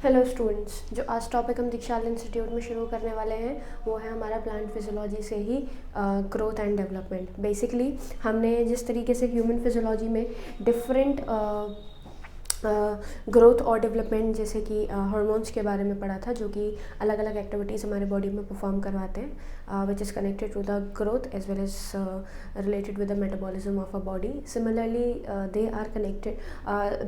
Hello students, जो आज topic हम दीक्षाल इंस्टीट्यूट में शुरू करने वाले हैं वो है हमारा प्लांट फिजियोलॉजी से ही ग्रोथ एंड डेवलपमेंट। बेसिकली हमने जिस तरीके से ह्यूमन फिजियोलॉजी में डिफरेंट ग्रोथ और डेवलपमेंट जैसे कि हार्मोन्स के बारे में पढ़ा था, जो कि अलग अलग एक्टिविटीज़ हमारे बॉडी में परफॉर्म करवाते हैं, which is connected to the growth as well as related with the metabolism of a body. Similarly they are connected,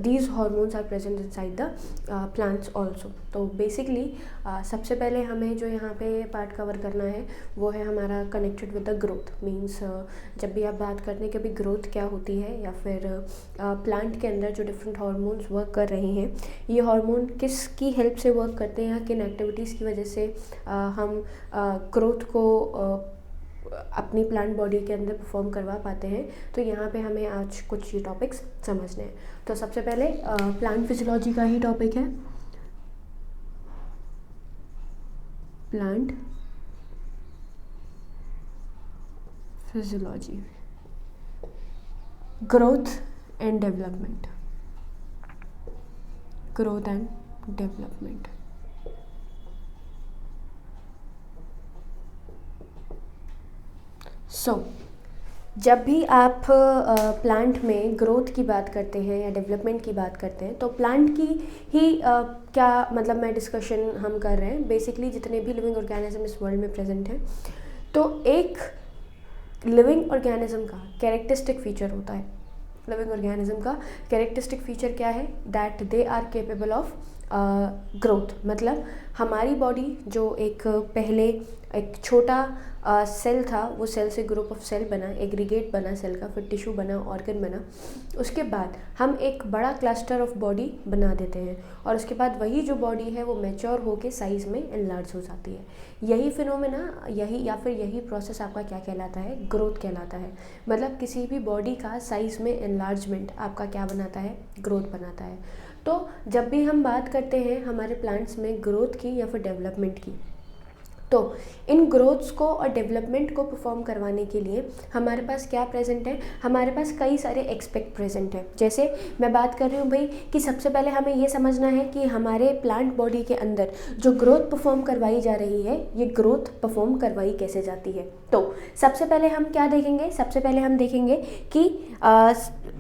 these hormones are present inside the plants also. तो basically सबसे पहले हमें जो यहाँ पे पार्ट कवर करना है वो है हमारा connected with the growth. Means जब भी आप बात करते हैं कि अभी ग्रोथ क्या होती है, या फिर प्लांट के अंदर जो डिफरेंट हार्मोन्स वर्क कर रहे हैं, ये हार्मोन किस की हेल्प से वर्क करते हैं, किन एक्टिविटीज़ की वजह से हम ग्रोथ को अपनी प्लांट बॉडी के अंदर परफॉर्म करवा पाते हैं। तो यहाँ पे हमें आज कुछ ये टॉपिक्स समझने हैं। तो सबसे पहले प्लांट फिजियोलॉजी का ही टॉपिक है, plant physiology, growth and development, growth and development. जब भी आप प्लांट में ग्रोथ की बात करते हैं या डेवलपमेंट की बात करते हैं, तो प्लांट की ही क्या मतलब मैं डिस्कशन हम कर रहे हैं। बेसिकली जितने भी लिविंग ऑर्गेनिज्म इस वर्ल्ड में प्रेजेंट हैं, तो एक लिविंग ऑर्गेनिज्म का कैरेक्टरिस्टिक फीचर होता है। लिविंग ऑर्गेनिज्म का कैरेक्टरिस्टिक फीचर क्या है? That they are capable of growth. मतलब हमारी बॉडी जो पहले एक छोटा सेल था, वो सेल से ग्रुप ऑफ सेल बना, एग्रीगेट बना सेल का, फिर टिश्यू बना, ऑर्गन बना। उसके बाद हम एक बड़ा क्लस्टर ऑफ बॉडी बना देते हैं, और उसके बाद वही जो बॉडी है वो मैच्योर होके साइज़ में एनलार्ज हो जाती है। यही फिनोमेना, यही प्रोसेस आपका क्या कहलाता है? ग्रोथ कहलाता है। मतलब किसी भी बॉडी का साइज़ में एनलार्जमेंट आपका क्या बनाता है? ग्रोथ बनाता है। तो जब भी हम बात करते हैं हमारे प्लांट्स में ग्रोथ की या फिर डेवलपमेंट की, तो इन ग्रोथ्स को और डेवलपमेंट को परफॉर्म करवाने के लिए हमारे पास क्या प्रेजेंट है? हमारे पास कई सारे एस्पेक्ट प्रेजेंट हैं। जैसे मैं बात कर रही हूँ भाई कि सबसे पहले हमें ये समझना है कि हमारे प्लांट बॉडी के अंदर जो ग्रोथ परफॉर्म करवाई जा रही है, ये ग्रोथ परफॉर्म करवाई कैसे जाती है। तो सबसे पहले हम क्या देखेंगे? सबसे पहले हम देखेंगे कि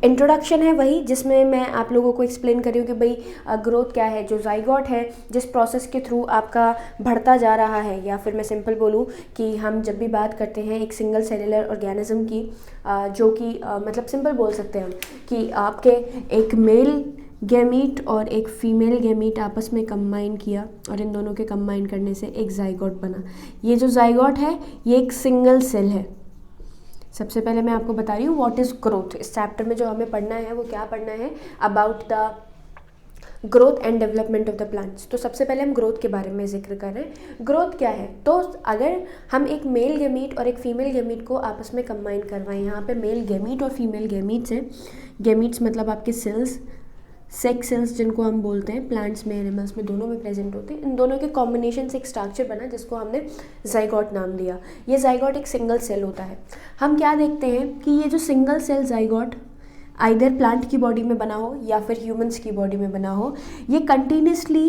इंट्रोडक्शन है वही जिसमें मैं आप लोगों को एक्सप्लेन कर रही हूँ कि भाई ग्रोथ क्या है। जो जाइगोट है, जिस प्रोसेस के थ्रू आपका बढ़ता जा रहा है, या फिर मैं सिंपल बोलूँ कि हम जब भी बात करते हैं एक सिंगल सेलुलर ऑर्गेनिज्म की, जो कि मतलब सिंपल बोल सकते हैं हम कि आपके एक मेल गैमीट और एक फीमेल गैमीट आपस में कंबाइन किया, और इन दोनों के कंबाइन करने से एक जाइगोट बना। ये जो जाइगोट है ये एक सिंगल सेल है। सबसे पहले मैं आपको बता रही हूँ व्हाट इज़ ग्रोथ। इस चैप्टर में जो हमें पढ़ना है वो क्या पढ़ना है? About the growth and development of the plants. तो सबसे पहले हम ग्रोथ के बारे में जिक्र कर रहे हैं। ग्रोथ क्या है? तो अगर हम एक मेल गैमीट और एक फीमेल गैमीट को आपस में कंबाइन करवाएं, यहाँ पे मेल गैमीट और फीमेल गैमीट्स हैं। गैमीट्स मतलब आपके सेल्स, सेक्स सेल्स जिनको हम बोलते हैं, प्लांट्स में, एनिमल्स में, दोनों में प्रेजेंट होते हैं। इन दोनों के कॉम्बिनेशन से एक स्ट्रक्चर बना जिसको हमने जाइगोट नाम दिया। ये जाइगोट एक सिंगल सेल होता है। हम क्या देखते हैं कि ये जो single cell zygote either plant की बॉडी में बना हो या फिर ह्यूमंस की बॉडी में बना हो, ये कंटिन्यूसली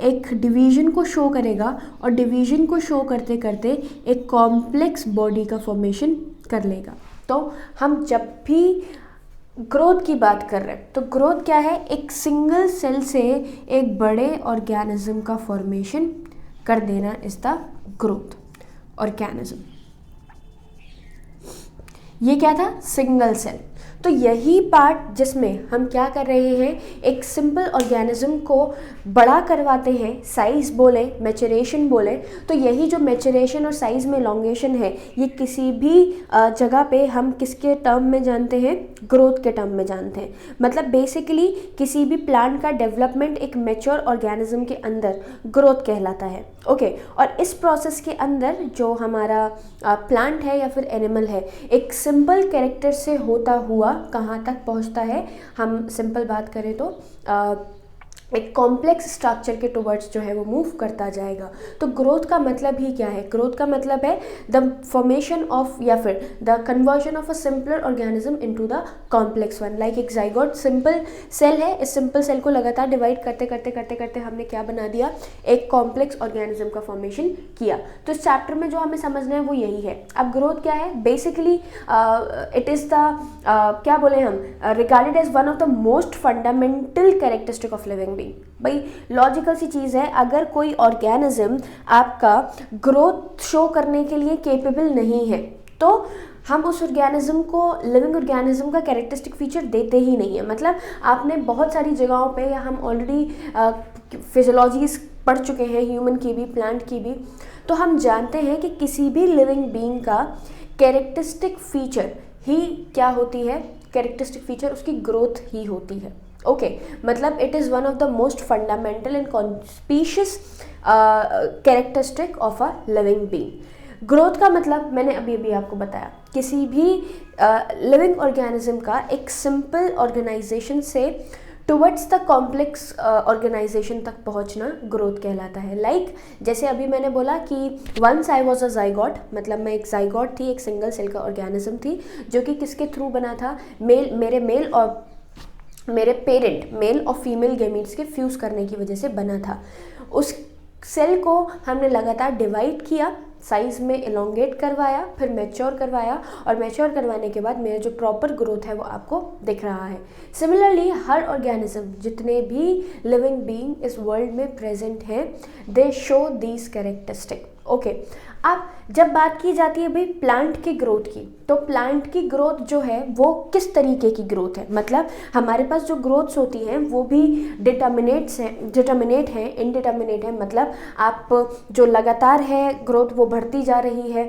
एक डिवीजन को शो करेगा, और डिवीजन को शो करते करते एक कॉम्प्लेक्स बॉडी का फॉर्मेशन कर लेगा। तो हम जब भी ग्रोथ की बात कर रहे हैं, तो ग्रोथ क्या है? एक सिंगल सेल से एक बड़े ऑर्गेनिज्म का फॉर्मेशन कर देना इज द ग्रोथ ऑर्गेनिज्म। ये क्या था? Single cell. तो यही पार्ट जिसमें हम क्या कर रहे हैं, एक सिंपल ऑर्गेनिज्म को बड़ा करवाते हैं, साइज बोले, मैचुरेशन बोले। तो यही जो मैचुरेशन और साइज में लॉन्गेशन है, ये किसी भी जगह पे हम किसके टर्म में जानते हैं? ग्रोथ के टर्म में जानते हैं। मतलब बेसिकली किसी भी प्लांट का डेवलपमेंट एक मैच्योर ऑर्गेनिज्म के अंदर ग्रोथ कहलाता है। ओके, और इस प्रोसेस के अंदर जो हमारा प्लांट है या फिर एनिमल है, एक सिंपल कैरेक्टर से होता हुआ कहाँ तक पहुँचता है? हम सिंपल बात करें तो एक कॉम्प्लेक्स स्ट्रक्चर के टुवर्ड्स जो है वो मूव करता जाएगा। तो ग्रोथ का मतलब ही क्या है? ग्रोथ का मतलब है द फॉर्मेशन ऑफ या फिर the conversion of a simpler organism into the complex one. Like एक जाइगोट सिंपल सेल है, इस सिंपल सेल को लगातार डिवाइड करते करते करते करते हमने क्या बना दिया? एक कॉम्प्लेक्स ऑर्गेनिज्म का फॉर्मेशन किया। तो इस चैप्टर में जो हमें समझना है वो यही है। अब ग्रोथ क्या है? बेसिकली इट इज़ द क्या बोले हम, regarded as one of the most fundamental characteristic of living being. भाई लॉजिकल सी चीज़ है, अगर कोई ऑर्गेनिज्म आपका ग्रोथ शो करने के लिए केपेबल नहीं है तो हम उस ऑर्गेनिज्म को लिविंग ऑर्गेनिज्म का कैरेक्टरिस्टिक फीचर देते ही नहीं है। मतलब आपने बहुत सारी जगहों पे, या हम ऑलरेडी फिजियोलॉजीज पढ़ चुके हैं, ह्यूमन की भी प्लांट की भी, तो हम जानते हैं कि किसी भी लिविंग बीइंग का कैरेक्टरिस्टिक फीचर ही क्या होती है? कैरेक्टरिस्टिक फीचर उसकी ग्रोथ ही होती है। ओके, मतलब it is one of the most fundamental and conspicuous characteristic of a living being. Growth का मतलब मैंने अभी आपको बताया, किसी भी लिविंग ऑर्गेनिज्म का एक सिंपल ऑर्गेनाइजेशन से टुवर्ड्स द कॉम्प्लेक्स ऑर्गेनाइजेशन तक पहुंचना ग्रोथ कहलाता है। लाइक जैसे अभी मैंने बोला कि once I was a zygote, मतलब मैं एक जाइगोट थी, एक सिंगल सेल का ऑर्गेनिज्म थी, जो कि किसके थ्रू बना था? मेरे पेरेंट मेल और फीमेल गैमीट्स के फ्यूज़ करने की वजह से बना था। उस सेल को हमने लगातार डिवाइड किया, साइज़ में एलोंगेट करवाया, फिर मैच्योर करवाया, और मैच्योर करवाने के बाद मेरा जो प्रॉपर ग्रोथ है वो आपको दिख रहा है। सिमिलरली हर ऑर्गेनिज्म, जितने भी लिविंग बीइंग इस वर्ल्ड में प्रेजेंट हैं, दे शो दीज कैरेक्टरिस्टिक। ओके, अब जब बात की जाती है भाई प्लांट की ग्रोथ की, तो प्लांट की ग्रोथ जो है वो किस तरीके की ग्रोथ है? मतलब हमारे पास जो ग्रोथ्स होती हैं वो भी डिटर्मिनेट है, इनडिटर्मिनेट है। मतलब आप जो लगातार है ग्रोथ वो बढ़ती जा रही है,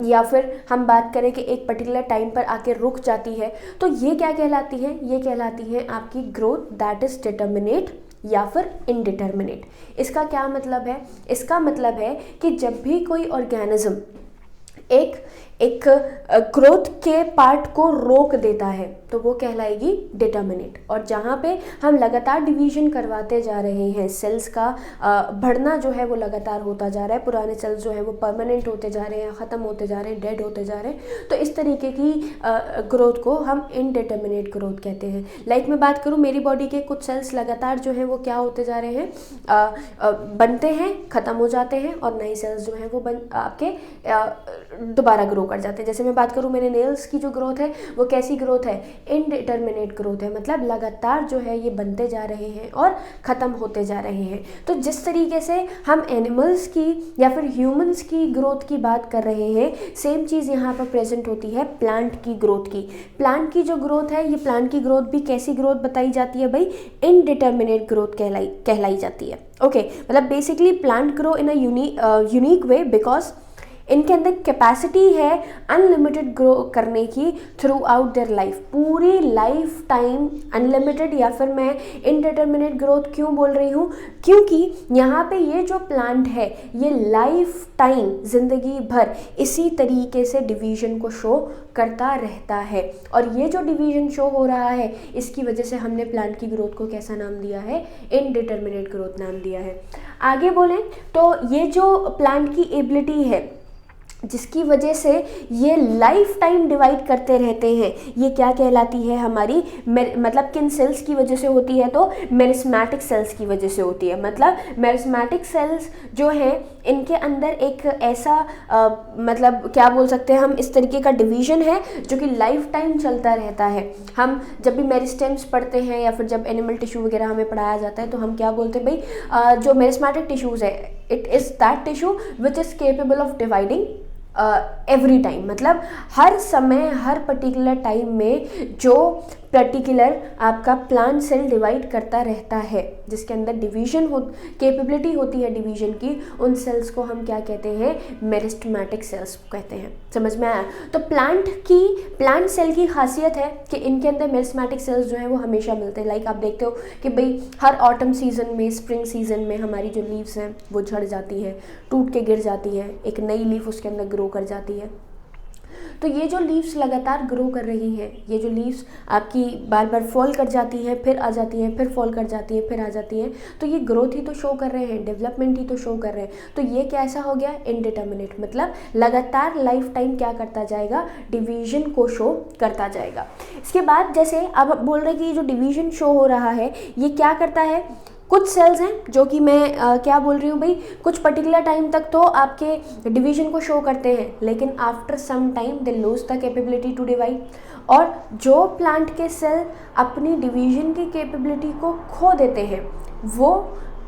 या फिर हम बात करें कि एक पर्टिकुलर टाइम पर आके रुक जाती है, तो ये क्या कहलाती है? ये कहलाती है आपकी ग्रोथ दैट इज डिटर्मिनेट या फिर इनडिटर्मिनेट। इसका क्या मतलब है? इसका मतलब है कि जब भी कोई ऑर्गेनिज्म एक ग्रोथ के पार्ट को रोक देता है तो वो कहलाएगी डिटर्मिनेट। और जहाँ पे हम लगातार डिवीजन करवाते जा रहे हैं, सेल्स का बढ़ना जो है वो लगातार होता जा रहा है, पुराने सेल्स जो है वो परमानेंट होते जा रहे हैं, ख़त्म होते जा रहे हैं, डेड होते जा रहे हैं, तो इस तरीके की ग्रोथ को हम इनडिटर्मिनेट ग्रोथ कहते हैं। लाइक मैं बात करूँ, मेरी बॉडी के कुछ सेल्स लगातार जो है वो क्या होते जा रहे हैं? बनते हैं, ख़त्म हो जाते हैं, और नए सेल्स जो हैं वो आपके दोबारा ग्रो कर जाते हैं। जैसे मैं बात करूँ, मेरे नेल्स की जो ग्रोथ है वो कैसी ग्रोथ है? इनडिटर्मिनेट ग्रोथ है। मतलब लगातार जो है ये बनते जा रहे हैं और ख़त्म होते जा रहे हैं। तो जिस तरीके से हम एनिमल्स की या फिर ह्यूमंस की ग्रोथ की बात कर रहे हैं, सेम चीज़ यहाँ पर प्रेजेंट होती है प्लांट की ग्रोथ की। प्लांट की जो ग्रोथ है, ये प्लांट की ग्रोथ भी कैसी ग्रोथ बताई जाती है भाई? इनडिटर्मिनेट ग्रोथ कहलाई जाती है। ओके, मतलब basically plant grow in a unique way because इनके अंदर कैपेसिटी है अनलिमिटेड ग्रो करने की थ्रू आउट देयर लाइफ, पूरी लाइफ टाइम अनलिमिटेड। या फिर मैं इनडिटर्मिनेट ग्रोथ क्यों बोल रही हूँ? क्योंकि यहाँ पे ये जो प्लांट है ये लाइफ टाइम, जिंदगी भर इसी तरीके से डिवीजन को शो करता रहता है। और ये जो डिवीजन शो हो रहा है, इसकी वजह से हमने प्लांट की ग्रोथ को कैसा नाम दिया है? इनडिटर्मिनेट ग्रोथ नाम दिया है। आगे बोलें तो ये जो प्लांट की एबिलिटी है जिसकी वजह से ये लाइफ टाइम डिवाइड करते रहते हैं, ये क्या कहलाती है हमारी? मतलब किन सेल्स की वजह से होती है? तो मेरिस्मेटिक सेल्स की वजह से होती है। मतलब मेरिस्मेटिक सेल्स जो हैं इनके अंदर एक ऐसा मतलब क्या बोल सकते हैं हम, इस तरीके का डिवीजन है जो कि लाइफ टाइम चलता रहता है। हम जब भी मेरिस्टेम्स पढ़ते हैं या फिर जब एनिमल टिश्यू वगैरह हमें पढ़ाया जाता है तो हम क्या बोलते हैं भाई? जो मेरिस्मेटिक टिश्यूज़ है, it is that tissue which is capable of dividing every time. मतलब हर समय, हर पर्टिकुलर टाइम में जो पर्टिकुलर आपका प्लांट सेल डिवाइड करता रहता है, जिसके अंदर डिवीजन कैपेबिलिटी होती है डिवीजन की, उन सेल्स को हम क्या कहते हैं? मेरिस्टेमेटिक सेल्स कहते हैं। समझ में आया? तो प्लांट सेल की खासियत है कि इनके अंदर मेरिस्टेमेटिक सेल्स जो है वो हमेशा मिलते हैं। लाइक आप देखते हो कि भाई हर ऑटम सीजन में, स्प्रिंग सीजन में हमारी जो लीव्स हैं वो झड़ जाती हैं, टूट के गिर जाती हैं, एक नई लीफ उसके अंदर ग्रो कर जाती है। तो ये जो लीव्स लगातार ग्रो कर रही हैं, ये जो लीव्स आपकी बार बार फॉल कर जाती हैं, फिर आ जाती हैं, फिर फॉल कर जाती हैं, फिर आ जाती हैं, तो ये ग्रोथ ही तो शो कर रहे हैं, डेवलपमेंट ही तो शो कर रहे हैं। तो ये कैसा हो गया? इनडिटर्मिनेट, मतलब लगातार लाइफ टाइम क्या करता जाएगा? डिवीजन को शो करता जाएगा। इसके बाद जैसे अब आप बोल रहे हैं कि जो डिवीजन शो हो रहा है ये क्या करता है? कुछ सेल्स हैं जो कि मैं क्या बोल रही हूँ भाई, कुछ पर्टिकुलर टाइम तक तो आपके डिवीजन को शो करते हैं, लेकिन after some time they lose the capability to divide. और जो प्लांट के सेल अपनी डिवीजन की कैपेबिलिटी को खो देते हैं वो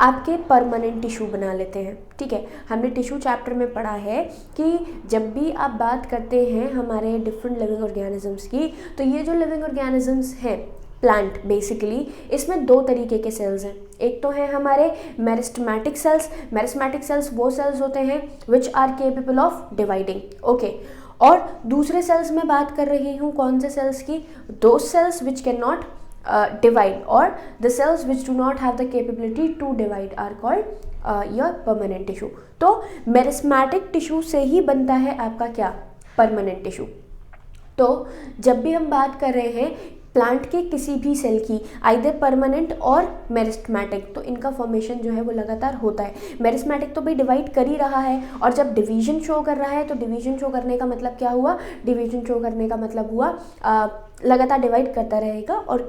आपके परमानेंट टिश्यू बना लेते हैं। ठीक है, हमने टिश्यू चैप्टर में पढ़ा है कि जब भी आप बात करते हैं हमारे डिफरेंट लिविंग ऑर्गेनिजम्स की, तो ये जो लिविंग ऑर्गेनिजम्स हैं प्लांट बेसिकली, इसमें दो तरीके के सेल्स हैं। एक तो है हमारे मेरिस्टेमेटिक सेल्स। मेरिस्टेमेटिक सेल्स वो सेल्स होते हैं which are capable of dividing, okay. और दूसरे सेल्स में बात कर रही हूँ कौन से सेल्स की? दो cells which can not divide, or the cells which do not have the capability to divide are called your permanent tissue। तो मेरिस्टेमेटिक टिश्यू से ही बनता है आपका क्या? Permanent tissue. तो जब भी हम बात कर रहे हैं प्लांट के किसी भी सेल की, आइदर परमानेंट और मेरिस्टेमेटिक, तो इनका फॉर्मेशन जो है वो लगातार होता है। मेरिस्टेमेटिक तो भाई डिवाइड कर ही रहा है, और जब डिवीजन शो कर रहा है तो डिवीजन शो करने का मतलब क्या हुआ? डिवीजन शो करने का मतलब हुआ लगातार डिवाइड करता रहेगा और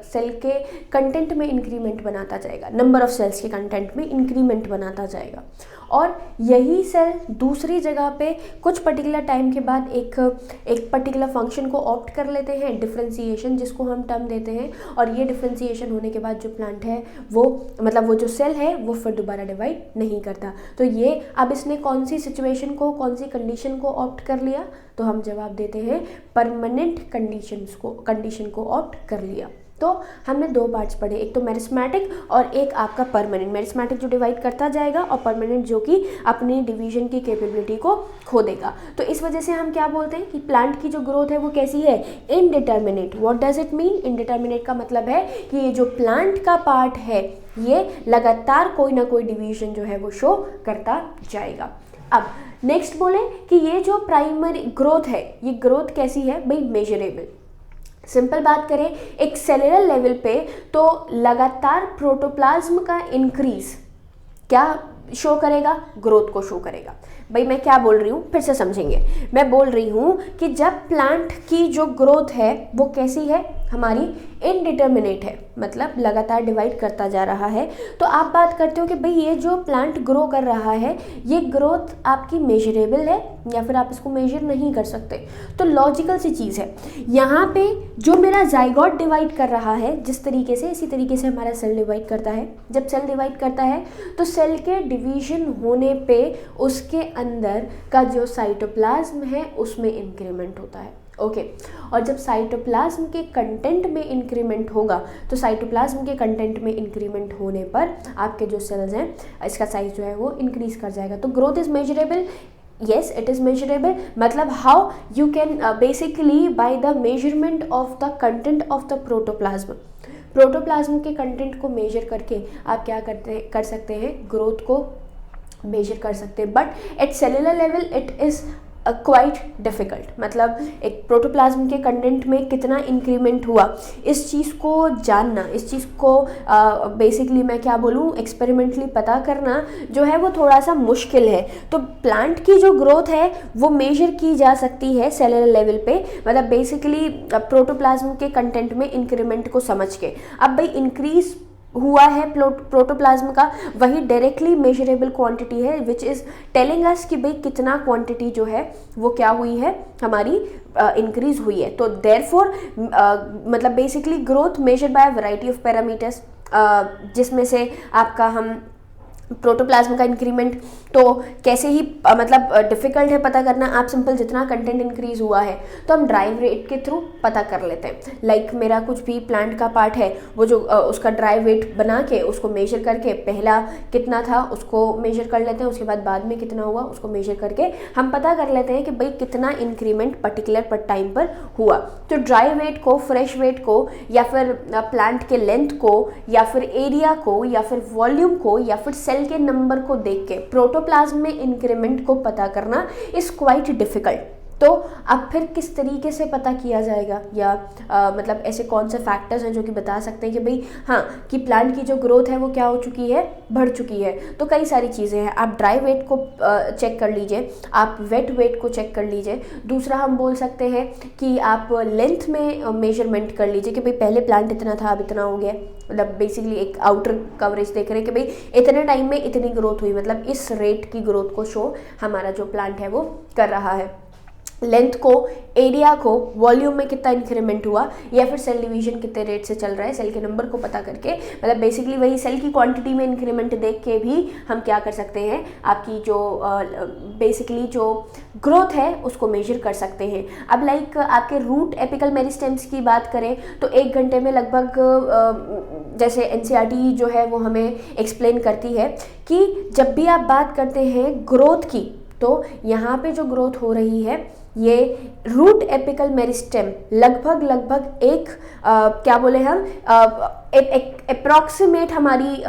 सेल के कंटेंट में इंक्रीमेंट बनाता जाएगा, नंबर ऑफ सेल्स के कंटेंट में इंक्रीमेंट बनाता जाएगा। और यही सेल दूसरी जगह पे कुछ पर्टिकुलर टाइम के बाद एक पर्टिकुलर फंक्शन को ऑप्ट कर लेते हैं, डिफरेंशिएशन जिसको हम टर्म देते हैं, और ये डिफरेंशिएशन होने के बाद जो प्लांट है वो मतलब वो जो सेल है वो फिर दोबारा डिवाइड नहीं करता। तो ये अब इसने कौन सी सिचुएशन को, कौन सी कंडीशन को ऑप्ट कर लिया? तो हम जवाब देते हैं परमानेंट कंडीशन को ऑप्ट कर लिया। तो हमने दो पार्ट्स पढ़े, एक तो मेरिस्टेमेटिक और एक आपका परमानेंट। मेरिस्टेमेटिक जो डिवाइड करता जाएगा और परमानेंट जो कि अपनी डिवीजन की कैपेबिलिटी को खो देगा। तो इस वजह से हम क्या बोलते हैं कि प्लांट की जो ग्रोथ है वो कैसी है? Indeterminate. What does it mean? Indeterminate का मतलब है कि ये जो प्लांट का पार्ट है ये लगातार कोई ना कोई डिवीजन जो है वो शो करता जाएगा। अब नेक्स्ट बोले कि ये जो प्राइमरी ग्रोथ है, ये ग्रोथ कैसी है भाई? मेजरेबल। सिंपल बात करें एक सेलुलर लेवल पे, तो लगातार प्रोटोप्लाज्म का इंक्रीज क्या शो करेगा? ग्रोथ को शो करेगा। भाई मैं क्या बोल रही हूँ फिर से समझेंगे। मैं बोल रही हूँ कि जब प्लांट की जो ग्रोथ है वो कैसी है? हमारी इनडिटर्मिनेट है, मतलब लगातार डिवाइड करता जा रहा है। तो आप बात करते हो कि भाई ये जो प्लांट ग्रो कर रहा है ये ग्रोथ आपकी मेजरेबल है या फिर आप इसको मेजर नहीं कर सकते। तो लॉजिकल सी चीज़ है, यहाँ पे जो मेरा जाइगोट डिवाइड कर रहा है जिस तरीके से, इसी तरीके से हमारा सेल डिवाइड करता है। जब सेल डिवाइड करता है तो सेल के डिवीजन होने पे उसके अंदर का जो साइटोप्लाज्म है उसमें इंक्रीमेंट होता है, ओके। और जब साइटोप्लाज्म के कंटेंट में इंक्रीमेंट होगा तो साइटोप्लाज्म के कंटेंट में इंक्रीमेंट होने पर आपके जो सेल्स हैं इसका साइज जो है वो इंक्रीज कर जाएगा। तो growth is measurable, yes it is measurable, मतलब how you can basically by the measurement of the content of the protoplasm, protoplasm के कंटेंट को मेजर करके आप क्या कर सकते हैं? ग्रोथ को मेजर कर सकते हैं। But at cellular level it is quite difficult, मतलब एक प्रोटोप्लाज्म के कंटेंट में कितना इंक्रीमेंट हुआ इस चीज़ को जानना, इस चीज़ को बेसिकली मैं क्या बोलूँ एक्सपेरिमेंटली पता करना जो है वो थोड़ा सा मुश्किल है। तो प्लांट की जो ग्रोथ है वो मेजर की जा सकती है सेलुलर लेवल पे, मतलब बेसिकली प्रोटोप्लाज्म के कंटेंट में इंक्रीमेंट को समझ के। अब भाई इंक्रीज हुआ है प्रोटोप्लाज्म का, वही डायरेक्टली मेजरेबल क्वांटिटी है विच इज़ टेलिंग अस कि भाई कितना क्वांटिटी जो है वो क्या हुई है हमारी इंक्रीज हुई है। तो देयरफॉर मतलब basically growth measured by variety of parameters, जिसमें से आपका हम प्रोटोप्लाज्म का इंक्रीमेंट तो कैसे ही मतलब डिफ़िकल्ट है पता करना। आप सिंपल जितना कंटेंट इंक्रीज़ हुआ है तो हम ड्राइव रेट के थ्रू पता कर लेते हैं। लाइक मेरा कुछ भी प्लांट का पार्ट है वो जो उसका ड्राइव वेट बना के उसको मेजर करके पहला कितना था उसको मेजर कर लेते हैं, उसके बाद में कितना हुआ उसको मेजर करके हम पता कर लेते हैं कि भाई कितना इंक्रीमेंट पर्टिकुलर पर टाइम पर हुआ। तो ड्राई वेट को, फ्रेश वेट को, या फिर प्लांट के लेंथ को, या फिर एरिया को, या फिर वॉल्यूम को, या फिर सेल के नंबर को देख के प्रोटोप्लाज्म में इंक्रीमेंट को पता करना इज क्वाइट डिफिकल्ट। तो अब फिर किस तरीके से पता किया जाएगा, या मतलब ऐसे कौन से फैक्टर्स हैं जो कि बता सकते हैं कि भाई हाँ कि प्लांट की जो ग्रोथ है वो क्या हो चुकी है, बढ़ चुकी है। तो कई सारी चीज़ें हैं, आप ड्राई वेट को चेक कर लीजिए, आप वेट वेट को चेक कर लीजिए। दूसरा हम बोल सकते हैं कि आप लेंथ में मेजरमेंट कर लीजिए कि भाई पहले प्लांट इतना था अब इतना हो गया, मतलब बेसिकली एक आउटर कवरेज देख रहे हैं कि भाई इतने टाइम में इतनी ग्रोथ हुई, मतलब इस रेट की ग्रोथ को शो हमारा जो प्लांट है वो कर रहा है। लेंथ को, एरिया को, वॉल्यूम में कितना इंक्रीमेंट हुआ, या फिर सेल डिवीजन कितने रेट से चल रहा है, सेल के नंबर को पता करके, मतलब बेसिकली वही सेल की क्वांटिटी में इंक्रीमेंट देख के भी हम क्या कर सकते हैं, आपकी जो बेसिकली जो ग्रोथ है उसको मेजर कर सकते हैं। अब लाइक आपके रूट एपिकल मेरिस्टेम्स की बात करें तो 1 घंटे में लगभग जैसे एनसीईआरटी जो है वो हमें एक्सप्लेन करती है कि जब भी आप बात करते हैं ग्रोथ की, तो यहाँ पे जो ग्रोथ हो रही है ये रूट एपिकल मेरिस्टेम लगभग एक क्या बोले हम अप्रॉक्सीमेट हमारी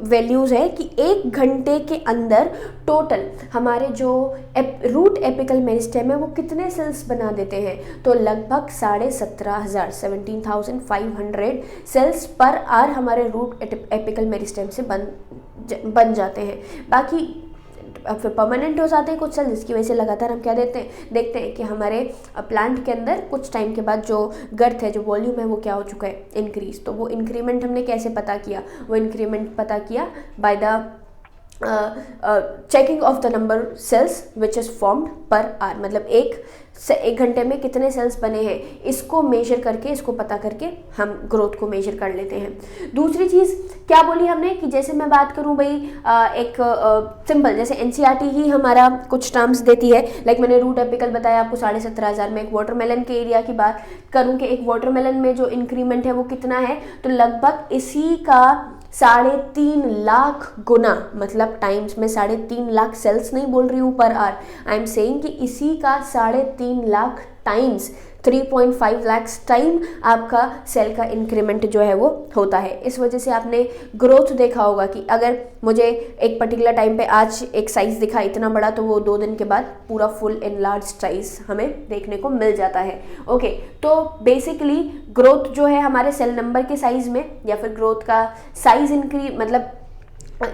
वैल्यूज़ है कि 1 घंटे के अंदर टोटल हमारे जो रूट एपिकल मेरिस्टेम है वो कितने सेल्स बना देते हैं। तो लगभग 17,500 सेल्स पर आवर हमारे रूट एपिकल मेरिस्टेम से बन जाते हैं। बाकी फिर परमानेंट हो जाते हैं कुछ सेल, जिसकी वजह से लगातार हम क्या देखते हैं कि हमारे प्लांट के अंदर कुछ टाइम के बाद जो गर्थ है, जो वॉल्यूम है वो क्या हो चुका है, इंक्रीज। तो वो इंक्रीमेंट हमने कैसे पता किया, वो इंक्रीमेंट पता किया by the checking of the number cells which is formed per hour, मतलब एक घंटे में कितने सेल्स बने हैं इसको मेजर करके, इसको पता करके हम ग्रोथ को मेजर कर लेते हैं। दूसरी चीज़ क्या बोली हमने कि जैसे मैं बात करूं भाई एक सिंपल जैसे एनसीईआरटी ही हमारा कुछ टर्म्स देती है, लाइक मैंने रूट एपिकल बताया आपको 17,500 में। एक वाटरमेलन के एरिया की बात करूं कि एक वाटरमेलन में जो इंक्रीमेंट है वो कितना है, तो लगभग इसी का 3.5 लाख गुना, मतलब टाइम्स में 3.5 लाख सेल्स नहीं बोल रही हूँ पर आर, आई एम सेइंग कि इसी का 3.5 लाख टाइम्स 3.5 लाख टाइम आपका सेल का इंक्रीमेंट जो है वो होता है। इस वजह से आपने ग्रोथ देखा होगा कि अगर मुझे एक पर्टिकुलर टाइम पे आज एक साइज़ दिखा इतना बड़ा, तो वो 2 दिन के बाद पूरा फुल एनलार्ज साइज हमें देखने को मिल जाता है। ओके, तो बेसिकली ग्रोथ जो है हमारे सेल नंबर के साइज़ में, या फिर ग्रोथ का साइज मतलब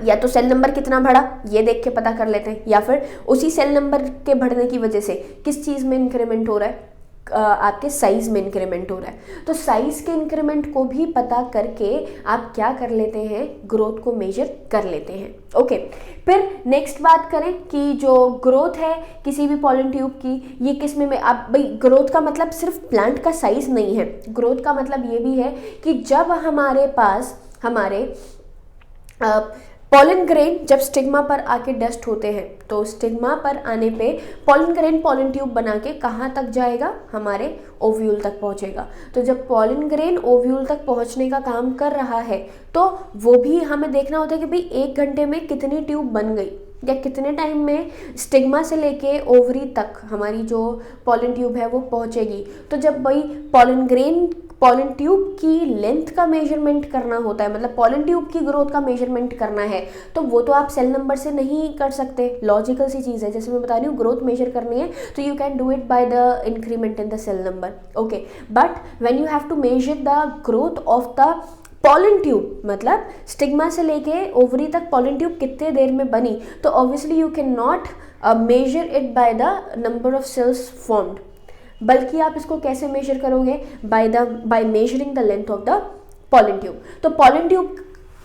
या तो सेल नंबर कितना बढ़ा ये देख के पता कर लेते हैं, या फिर उसी सेल नंबर के बढ़ने की वजह से किस चीज़ में इंक्रीमेंट हो रहा है, आपके साइज़ में इंक्रीमेंट हो रहा है। तो साइज़ के इंक्रीमेंट को भी पता करके आप क्या कर लेते हैं, ग्रोथ को मेजर कर लेते हैं। ओके, फिर नेक्स्ट बात करें कि जो ग्रोथ है किसी भी पॉलन ट्यूब की, ये किस में आप भाई ग्रोथ का मतलब सिर्फ प्लांट का साइज़ नहीं है, ग्रोथ का मतलब ये भी है कि जब हमारे पास हमारे पॉलन ग्रेन जब स्टिग्मा पर आके डस्ट होते हैं, तो स्टिग्मा पर आने पे पॉलन ग्रेन पॉलन ट्यूब बना के कहाँ तक जाएगा, हमारे ओव्यूल तक पहुँचेगा। तो जब पॉलन ग्रेन ओव्यूल तक पहुँचने का काम कर रहा है तो वो भी हमें देखना होता है कि भाई 1 घंटे में कितनी ट्यूब बन गई, या कितने टाइम में स्टिग्मा से लेके ओवरी तक हमारी जो पॉलन ट्यूब है वो पहुँचेगी। तो जब भाई पॉलन ट्यूब की लेंथ का मेजरमेंट करना होता है, मतलब पॉलन ट्यूब की ग्रोथ का मेजरमेंट करना है, तो वो तो आप सेल नंबर से नहीं कर सकते, लॉजिकल सी चीज़ है। जैसे मैं बता रही हूँ ग्रोथ मेजर करनी है तो you can do it by the increment in the cell number. Okay, but when you have to measure the growth of the pollen tube, मतलब स्टिग्मा से लेके ओवरी तक पॉलन ट्यूब कितने देर में बनी, तो obviously you can not measure it by the number of cells formed, बल्कि आप इसको कैसे मेजर करोगे, by measuring the length of the pollen tube. तो पॉलन ट्यूब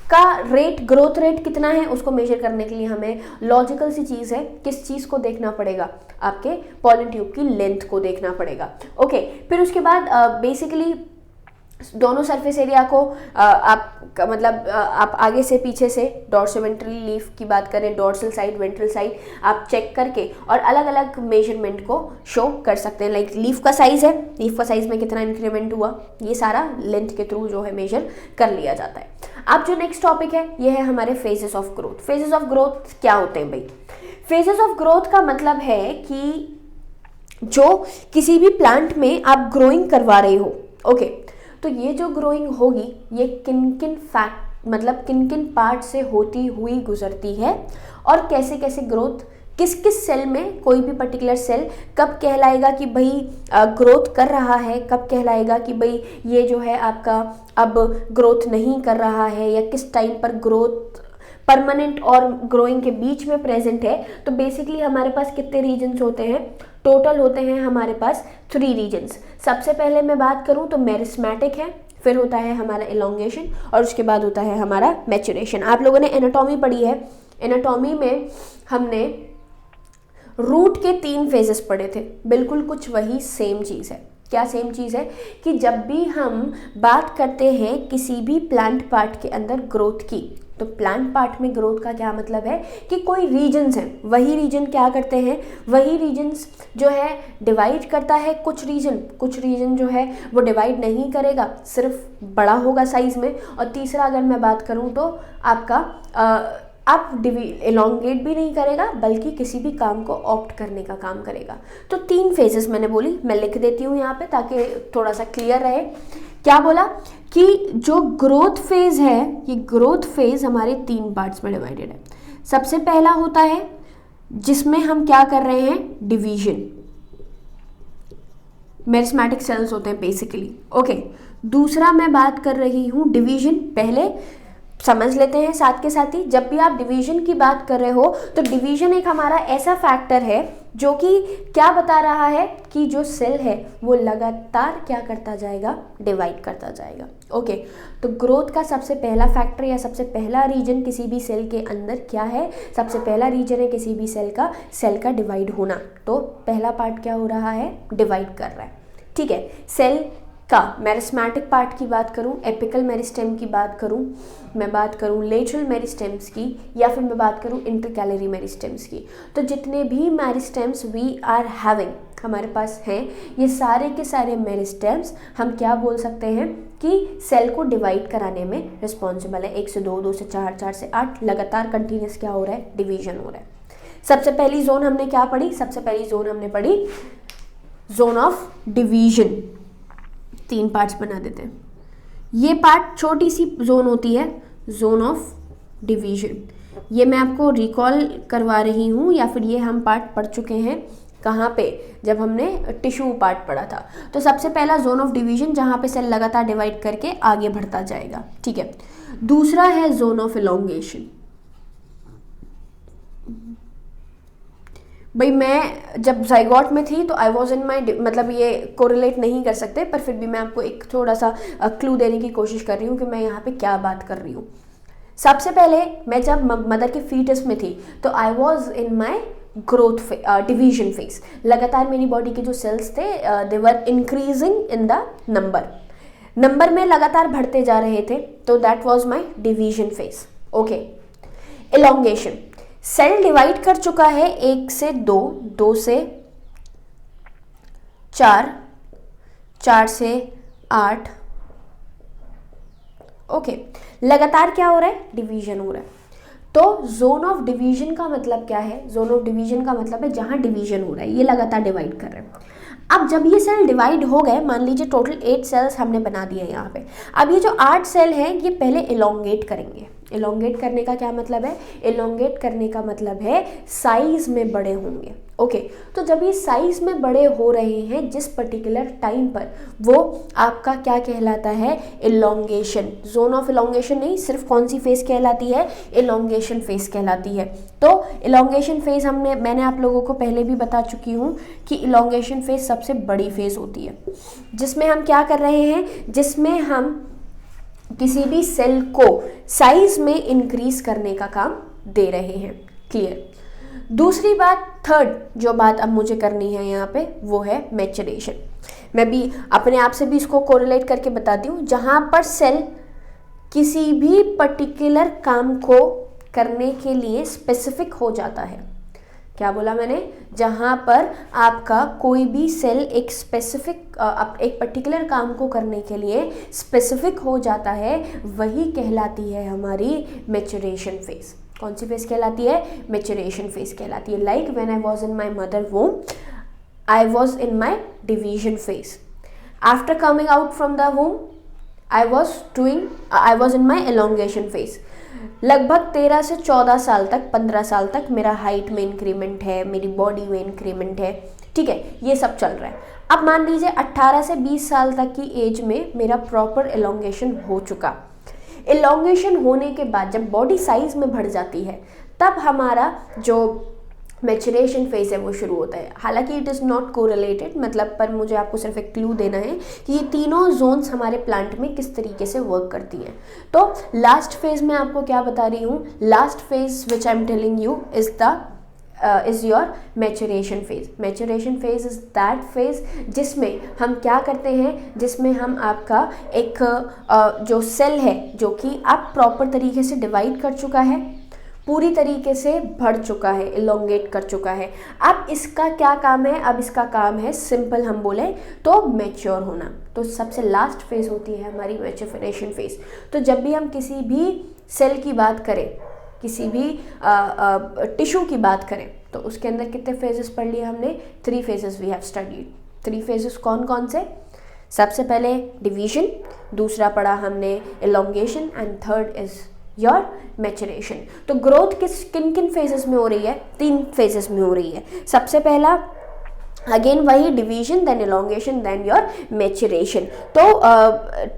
का रेट, ग्रोथ रेट कितना है उसको मेजर करने के लिए हमें लॉजिकल सी चीज़ है, किस चीज़ को देखना पड़ेगा, आपके पॉलन ट्यूब की लेंथ को देखना पड़ेगा। ओके, फिर उसके बाद बेसिकली दोनों सरफेस एरिया को आप आगे से पीछे से डॉर्सोवेंट्रल लीफ की बात करें, डॉर्सल साइड, वेंट्रल साइड, आप चेक करके और अलग अलग मेजरमेंट को शो कर सकते हैं। लाइक लीफ का साइज़ है, लीफ का साइज़ में कितना इंक्रीमेंट हुआ, ये सारा लेंथ के थ्रू जो है मेजर कर लिया जाता है। अब जो नेक्स्ट टॉपिक है ये है हमारे phases of growth. Phases of growth क्या होते हैं भाई? फेजेस ऑफ ग्रोथ का मतलब है कि जो किसी भी प्लांट में आप ग्रोइंग करवा रहे हो, ओके, तो ये जो ग्रोइंग होगी ये किन किन पार्ट से होती हुई गुजरती है और कैसे कैसे ग्रोथ किस किस सेल में कोई भी पर्टिकुलर सेल कब कहलाएगा कि भाई ग्रोथ कर रहा है, कब कहलाएगा कि भाई ये जो है आपका अब ग्रोथ नहीं कर रहा है, या किस टाइम पर ग्रोथ परमानेंट और ग्रोइंग के बीच में प्रेजेंट है। तो बेसिकली हमारे पास कितने रीजन्स होते हैं, टोटल होते हैं हमारे पास 3 रीजन्स। सबसे पहले मैं बात करूं तो मेरिस्मेटिक है, फिर होता है हमारा एलोंगेशन, और उसके बाद होता है हमारा मैच्योरेशन। आप लोगों ने एनाटॉमी पढ़ी है, एनाटॉमी में हमने रूट के 3 फेजेस पढ़े थे, बिल्कुल कुछ वही सेम चीज़ है। क्या सेम चीज़ है कि जब भी हम बात करते हैं किसी भी प्लांट पार्ट के अंदर ग्रोथ की, तो प्लांट पार्ट में ग्रोथ का क्या मतलब है कि कोई रीजन्स हैं, वही रीजन क्या करते हैं, वही रीजन्स जो है डिवाइड करता है कुछ रीजन जो है वो डिवाइड नहीं करेगा, सिर्फ बड़ा होगा साइज में। और तीसरा अगर मैं बात करूं तो आपका आप एलोंगेट भी नहीं करेगा, बल्कि किसी भी काम को ऑप्ट करने का काम करेगा। तो 3 फेजेस मैंने बोली, मैं लिख देती हूँ यहाँ पे ताकि थोड़ा सा क्लियर रहे। क्या बोला कि जो ग्रोथ फेज है, ये ग्रोथ फेज हमारे 3 पार्ट्स में डिवाइडेड है। सबसे पहला होता है जिसमें हम क्या कर रहे हैं, डिवीजन, मेरिस्मेटिक सेल्स होते हैं बेसिकली। ओके, दूसरा मैं बात कर रही हूँ डिवीजन, पहले समझ लेते हैं साथ के साथ ही। जब भी आप डिवीजन की बात कर रहे हो तो डिवीजन एक हमारा ऐसा फैक्टर है जो कि क्या बता रहा है कि जो सेल है वो लगातार क्या करता जाएगा, डिवाइड करता जाएगा। ओके, तो ग्रोथ का सबसे पहला फैक्टर या सबसे पहला रीजन किसी भी सेल के अंदर क्या है, सबसे पहला रीजन है किसी भी सेल का डिवाइड होना। तो पहला पार्ट क्या हो रहा है, डिवाइड कर रहा है। ठीक है, सेल का मेरिस्मेटिक पार्ट की बात करूं, एपिकल मेरिस्टेम की बात करूं, मैं बात करूं लेटरल मेरिस्टेम्स की, या फिर मैं बात करूं इंटरकैलरी मेरिस्टेम्स की, तो जितने भी मेरिस्टेम्स वी आर हैविंग हमारे पास हैं, ये सारे के सारे मेरिस्टेम्स हम क्या बोल सकते हैं कि सेल को डिवाइड कराने में रिस्पॉन्सिबल है। 1 से 2, 2 से 4, 4 से 8 लगातार कंटिन्यूस क्या हो रहा है, डिवीजन हो रहा है। सबसे पहली जोन हमने क्या पढ़ी, सबसे पहली जोन हमने पढ़ी जोन ऑफ डिवीजन। 3 पार्ट्स बना देते हैं। ये पार्ट छोटी सी जोन होती है, जोन ऑफ डिवीजन। ये मैं आपको रिकॉल करवा रही हूँ, या फिर ये हम पार्ट पढ़ चुके हैं कहाँ पे, जब हमने टिश्यू पार्ट पढ़ा था। तो सबसे पहला जोन ऑफ डिवीजन जहाँ पे सेल लगातार डिवाइड करके आगे बढ़ता जाएगा। ठीक है, दूसरा है जोन ऑफ एलोंगेशन। भाई मैं जब जाइगोट में थी तो आई वॉज इन माई, मतलब ये कोरिलेट नहीं कर सकते, पर फिर भी मैं आपको एक थोड़ा सा क्लू देने की कोशिश कर रही हूँ कि मैं यहाँ पे क्या बात कर रही हूँ। सबसे पहले मैं जब मदर के फीटस में थी तो I was in my growth division phase. लगातार मेरी बॉडी के जो सेल्स थे they were increasing in the number में लगातार बढ़ते जा रहे थे, तो that was my division phase. Okay, elongation, cell divide कर चुका है 1 से 2, 2 से 4, 4 से 8। ओके, लगातार क्या हो रहा है, डिवीजन हो रहा है। तो जोन ऑफ डिवीजन का मतलब क्या है, जोन ऑफ डिवीजन का मतलब है जहां डिवीजन हो रहा है, ये लगातार डिवाइड कर रहे हैं। अब जब ये सेल डिवाइड हो गए, मान लीजिए टोटल 8 सेल्स हमने बना दिए यहाँ पे, अब ये जो 8 सेल हैं ये पहले एलोंगेट करेंगे। एलोंगेट करने का क्या मतलब है, एलोंगेट करने का मतलब है साइज में बड़े होंगे। ओके, तो जब ये साइज में बड़े हो रहे हैं जिस पर्टिकुलर टाइम पर, वो आपका क्या कहलाता है, एलोंगेशन। जोन ऑफ एलोंगेशन नहीं, सिर्फ कौन सी फेज कहलाती है, एलोंगेशन फेज कहलाती है। तो एलोंगेशन फेज मैंने आप लोगों को पहले भी बता चुकी हूँ कि एलोंगेशन फेज सबसे बड़ी फेज होती है, जिसमें हम क्या कर रहे हैं, जिसमें हम किसी भी सेल को साइज में इंक्रीज करने का काम दे रहे हैं। क्लियर। दूसरी बात, थर्ड जो बात अब मुझे करनी है यहाँ पे, वो है मैच्योरेशन। मैं भी अपने आप से भी इसको कोरिलेट करके बताती हूँ। जहाँ पर सेल किसी भी पर्टिकुलर काम को करने के लिए स्पेसिफिक हो जाता है, क्या बोला मैंने, जहाँ पर आपका कोई भी सेल एक स्पेसिफिक एक पर्टिकुलर काम को करने के लिए स्पेसिफिक हो जाता है, वही कहलाती है हमारी मैच्योरेशन फेज। कौन सी फेज कहलाती है, मैच्योरेशन फेज कहलाती है। Like when I was in my mother womb, I was in my division phase. After coming out from the womb, I was in my elongation phase. लगभग 13 से 14 साल तक, 15 साल तक मेरा हाइट में इंक्रीमेंट है, मेरी बॉडी में इंक्रीमेंट है, ठीक है, ये सब चल रहा है। अब मान लीजिए 18 से 20 साल तक की एज में मेरा प्रॉपर एलोंगेशन हो चुका। एलोंगेशन होने के बाद जब बॉडी साइज में बढ़ जाती है, तब हमारा जो मैचुरेशन फेज है वो शुरू होता है। हालांकि इट इज़ नॉट कोरिलेटेड, मतलब पर मुझे आपको सिर्फ एक क्लू देना है कि ये तीनों जोन्स हमारे प्लांट में किस तरीके से वर्क करती हैं। तो लास्ट फेज में आपको क्या बता रही हूँ, last phase which I am telling you is your maturation phase. Maturation phase is that phase जिसमें हम क्या करते हैं, जिसमें हम आपका एक जो सेल है जो कि आप प्रॉपर तरीके से डिवाइड कर चुका है, पूरी तरीके से बढ़ चुका है, इलोंगेट कर चुका है। अब इसका क्या काम है, अब इसका काम है सिंपल हम बोले तो मैच्योर होना। तो सबसे लास्ट फेज होती है हमारी मैच्योरेशन फेज। तो जब भी हम किसी भी सेल की बात करें, किसी भी टिश्यू की बात करें, तो उसके अंदर कितने फेजेस पढ़ लिए हमने, 3 phases we have studied. 3 phases कौन कौन से, सबसे पहले डिवीजन, दूसरा पढ़ा हमने elongation and third is your maturation. तो ग्रोथ किन किन फेजेस में हो रही है, 3 फेजेस में हो रही है। सबसे पहला अगेन वही division, then elongation, then your maturation. तो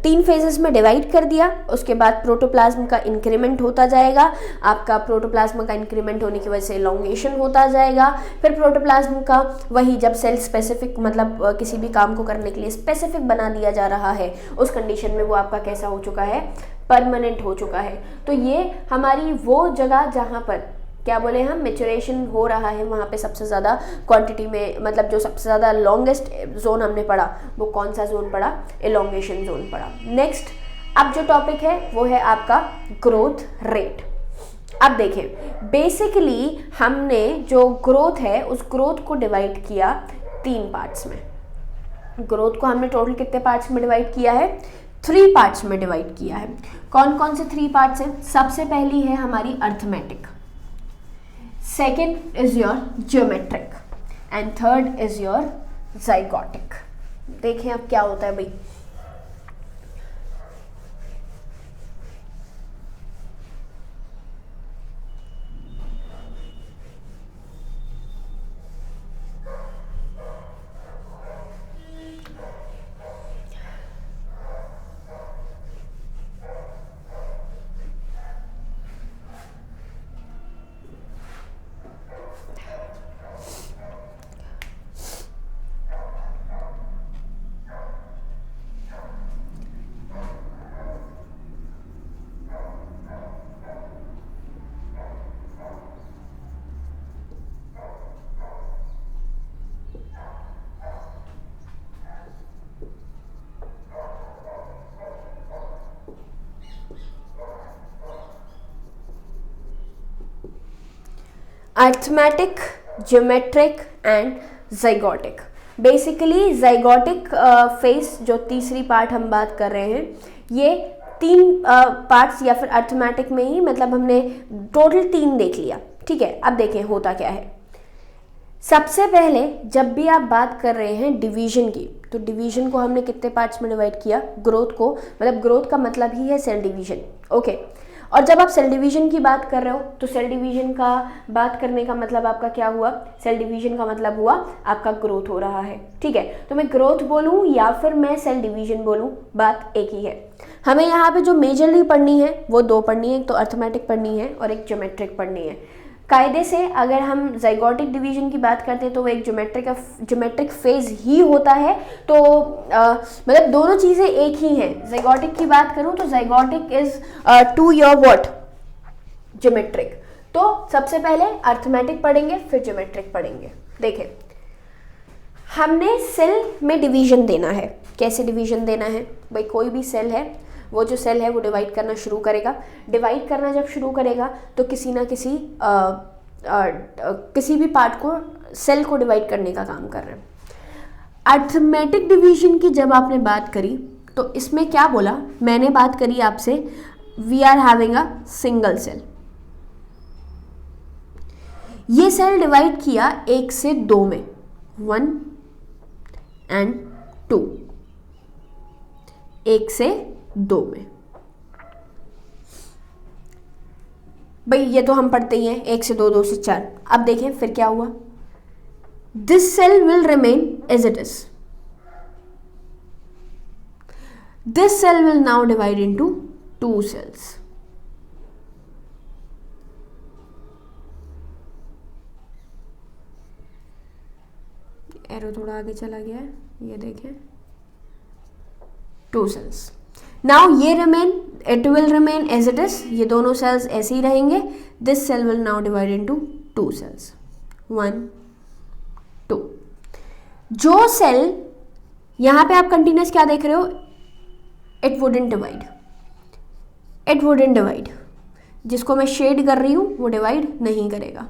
3 फेजेस में डिवाइड कर दिया। उसके बाद प्रोटोप्लाज्म का इंक्रीमेंट होता जाएगा, आपका प्रोटोप्लाज्म का इंक्रीमेंट होने की वजह से एलोंगेशन होता जाएगा। फिर प्रोटोप्लाज्म का वही जब सेल स्पेसिफिक, मतलब किसी भी काम को करने के लिए स्पेसिफिक बना दिया जा रहा है, उस कंडीशन में वो आपका कैसा हो चुका है, परमानेंट हो चुका है। तो ये हमारी वो जगह जहाँ पर क्या बोले हम मैचुरेशन हो रहा है, वहाँ पे सबसे ज़्यादा क्वांटिटी में, मतलब जो सबसे ज़्यादा लॉन्गेस्ट जोन हमने पढ़ा वो कौन सा जोन पढ़ा, एलोंगेशन जोन पढ़ा। नेक्स्ट अब जो टॉपिक है वो है आपका ग्रोथ रेट। अब देखें, बेसिकली हमने जो ग्रोथ है उस ग्रोथ को डिवाइड किया 3 पार्ट्स में। ग्रोथ को हमने टोटल कितने पार्ट्स में डिवाइड किया है, 3 पार्ट्स में डिवाइड किया है। कौन कौन से 3 पार्ट्स हैं, सबसे पहली है हमारी arithmetic, second is your geometric and third is your ज़ाइगोटिक। देखें अब क्या होता है भाई, arithmetic, geometric and ज़ाइगोटिक। Basically ज़ाइगोटिक face जो तीसरी पार्ट हम बात कर रहे हैं, ये 3 पार्ट्स या फिर अर्थमेटिक में ही, मतलब हमने टोटल 3 देख लिया, ठीक है। अब देखें होता क्या है। सबसे पहले जब भी आप बात कर रहे हैं डिवीजन की, तो डिवीजन को हमने कितने पार्ट्स में डिवाइड किया, ग्रोथ को, मतलब ग्रोथ का मतलब ही है सेल डिवीजन, ओके। और जब आप सेल डिवीजन की बात कर रहे हो तो सेल डिवीजन का बात करने का मतलब आपका क्या हुआ, सेल डिवीजन का मतलब हुआ आपका ग्रोथ हो रहा है, ठीक है। तो मैं ग्रोथ बोलूँ या फिर मैं सेल डिवीजन बोलूँ, बात एक ही है। हमें यहाँ पे जो मेजरली पढ़नी है वो 2 पढ़नी है, एक तो अर्थमेटिक पढ़नी है और एक ज्योमेट्रिक पढ़नी है। कायदे से अगर हम ज़ाइगोटिक डिवीजन की बात करते हैं तो वो एक ज्योमेट्रिक फेज ही होता है। तो मतलब दोनों चीज़ें एक ही हैं। ज़ाइगोटिक की बात करूं तो zygotic is to your what, geometric. तो सबसे पहले अर्थमेटिक पढ़ेंगे फिर ज्योमेट्रिक पढ़ेंगे। देखें, हमने सेल में डिवीजन देना है। कैसे डिवीजन देना है भाई, कोई भी सेल है, वो जो सेल है वो डिवाइड करना शुरू करेगा। डिवाइड करना जब शुरू करेगा तो किसी ना किसी किसी भी पार्ट को, सेल को डिवाइड करने का काम कर रहे हैं। अर्थमेटिक डिवीजन की जब आपने बात करी तो इसमें क्या बोला, मैंने बात करी आपसे, we are having a single cell. ये सेल डिवाइड किया 1 से 2 में, 1 एंड 2, 1 से 2 में। भाई ये तो हम पढ़ते ही हैं, 1 से 2, 2 से 4। अब देखें फिर क्या हुआ, this cell will remain as it is, this cell will now divide into 2 cells। Arrow थोड़ा आगे चला गया है, ये देखें, 2 cells। नाउ ये remain, it will remain as it is, ये दोनों सेल्स ऐसे ही रहेंगे। This cell will now divide into 2 cells, 1 2। जो सेल यहां पे आप कंटिन्यूस क्या देख रहे हो, it wouldn't divide, it wouldn't divide, जिसको मैं शेड कर रही हूं वो डिवाइड नहीं करेगा।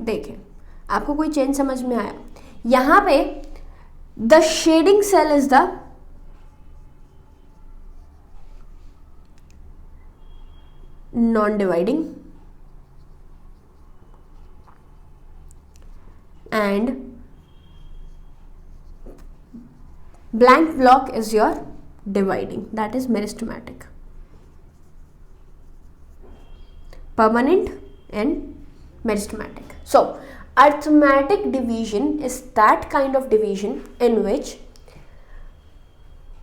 देखें आपको कोई चेंज समझ में आया, यहां पे the shading cell is the non dividing and blank block is your dividing, that is meristematic, permanent and meristematic. So arithmetic division is that kind of division in which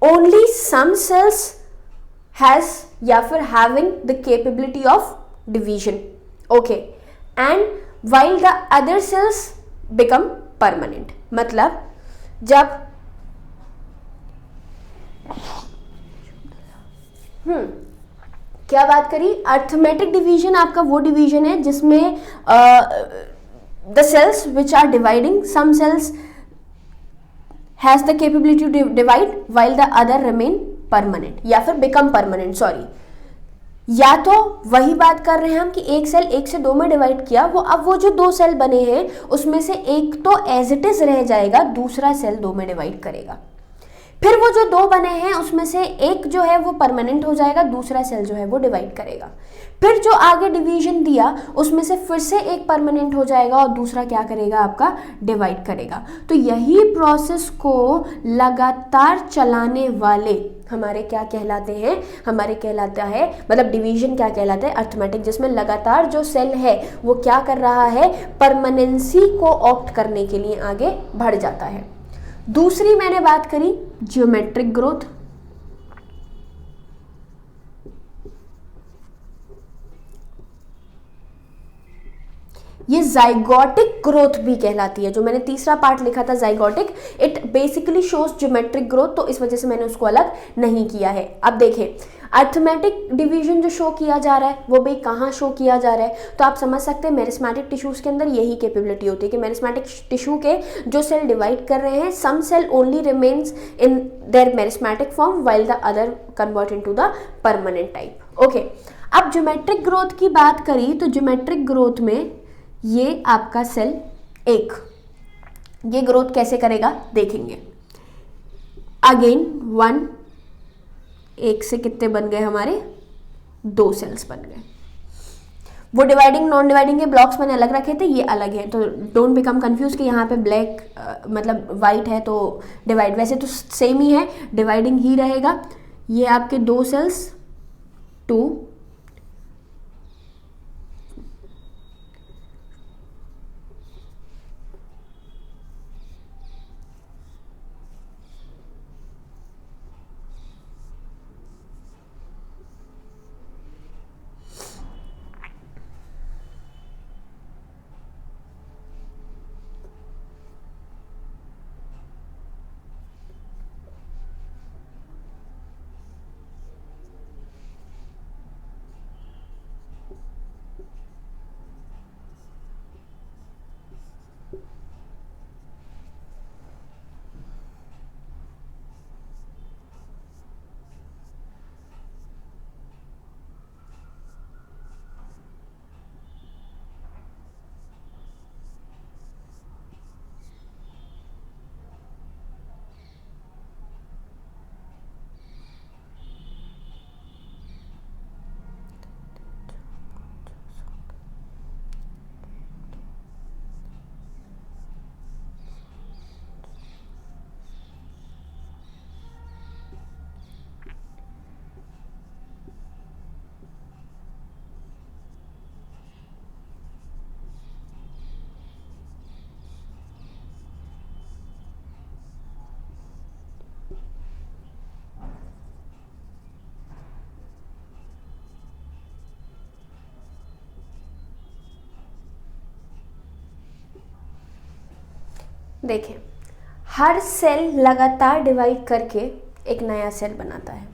only some cells has या फिर having the capability of division, okay, and while the other cells become permanent। मतलब जब क्या बात करी, arithmetic division आपका वो division है जिसमें the cells which are dividing, some cells has the capability to divide while the other remain permanent या फिर बिकम परमानेंट, सॉरी, या तो वही बात कर रहे हैं हम कि एक सेल 1 से 2 में डिवाइड किया, वो अब वो जो 2 सेल बने हैं उसमें से एक तो एज इट इज रह जाएगा, दूसरा सेल 2 में डिवाइड करेगा, फिर वो जो 2 बने हैं उसमें से एक जो है वो परमानेंट हो जाएगा, दूसरा सेल जो है वो डिवाइड करेगा, फिर जो आगे डिवीजन दिया उसमें से फिर से एक परमानेंट हो जाएगा और दूसरा क्या करेगा आपका डिवाइड करेगा। तो यही प्रोसेस को लगातार चलाने वाले हमारे क्या कहलाते हैं, हमारे कहलाता है, मतलब डिवीजन क्या कहलाता है, अर्थमेटिक, जिसमें लगातार जो सेल है वो क्या कर रहा है, परमानेंसी को ऑप्ट करने के लिए आगे बढ़ जाता है। दूसरी मैंने बात करी ज्योमेट्रिक ग्रोथ, ये जाइगोटिक ग्रोथ भी कहलाती है, जो मैंने तीसरा पार्ट लिखा था zygotic, it basically shows geometric growth, तो इस वजह से मैंने उसको अलग नहीं किया है। अब देखें अर्थमेटिक डिवीजन जो शो किया जा रहा है वो भाई कहाँ शो किया जा रहा है, तो आप समझ सकते हैं मेरिस्मेटिक टिश्यूज के अंदर यही कैपेबिलिटी होती है कि मेरिस्मेटिक टिश्यू के जो सेल डिवाइड कर रहे हैं, some cell only remains in their meristematic form while the other convert into the permanent type. Okay, अब ज्योमेट्रिक ग्रोथ की बात करी तो ज्योमेट्रिक ग्रोथ में ये आपका सेल 1 ये ग्रोथ कैसे करेगा देखेंगे। अगेन 1 से कितने बन गए हमारे, 2 सेल्स बन गए। वो डिवाइडिंग नॉन डिवाइडिंग के ब्लॉक्स मैंने अलग रखे थे, ये अलग है, तो डोंट बिकम कंफ्यूज कि यहाँ पे ब्लैक मतलब वाइट है तो डिवाइड, वैसे तो सेम ही है, डिवाइडिंग ही रहेगा। ये आपके 2 सेल्स 2, देखें, हर सेल लगातार डिवाइड करके एक नया सेल बनाता है,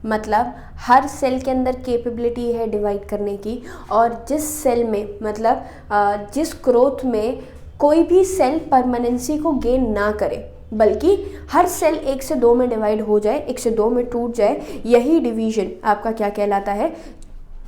मतलब हर सेल के अंदर कैपेबिलिटी है डिवाइड करने की, और जिस सेल में मतलब जिस ग्रोथ में कोई भी सेल परमानेंसी को गेन ना करे, बल्कि हर सेल 1 से 2 में डिवाइड हो जाए, 1 से 2 में टूट जाए, यही डिवीजन आपका क्या कहलाता है,